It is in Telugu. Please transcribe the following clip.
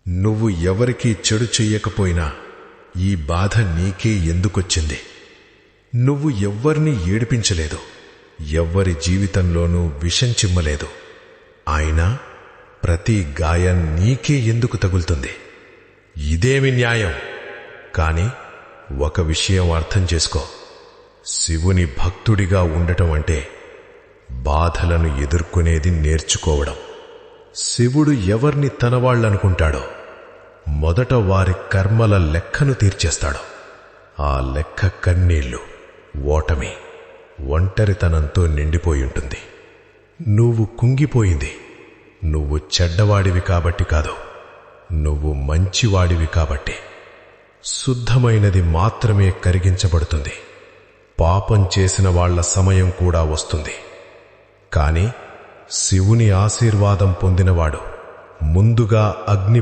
నువ్వు ఎవరికీ చెడు చెయ్యకపోయినా ఈ బాధ నీకే ఎందుకొచ్చింది? నువ్వు ఎవ్వర్నీ ఏడిపించలేదు, ఎవ్వరి జీవితంలోనూ విషం చిమ్మలేదు. అయినా ప్రతి గాయం నీకే ఎందుకు తగులుతుంది? ఇదేమి న్యాయం? కాని ఒక విషయం అర్థం చేసుకో. శివుని భక్తుడిగా ఉండటం అంటే బాధలను ఎదుర్కొనేది నేర్చుకోవడం. శివుడు ఎవర్ని తనవాళ్లనుకుంటాడో మొదట వారి కర్మల లెక్కను తీర్చేస్తాడు. ఆ లెక్క కన్నీళ్లు, ఓటమి, ఒంటరితనంతో నిండిపోయుంటుంది. నువ్వు కుంగిపోయింది నువ్వు చెడ్డవాడివి కాబట్టి కాదు, నువ్వు మంచివాడివి కాబట్టి. శుద్ధమైనది మాత్రమే కరిగించబడుతుంది. పాపం చేసిన వాళ్ల సమయం కూడా వస్తుంది. కాని శివుని ఆశీర్వాదం పొందినవాడు ముందుగా అగ్ని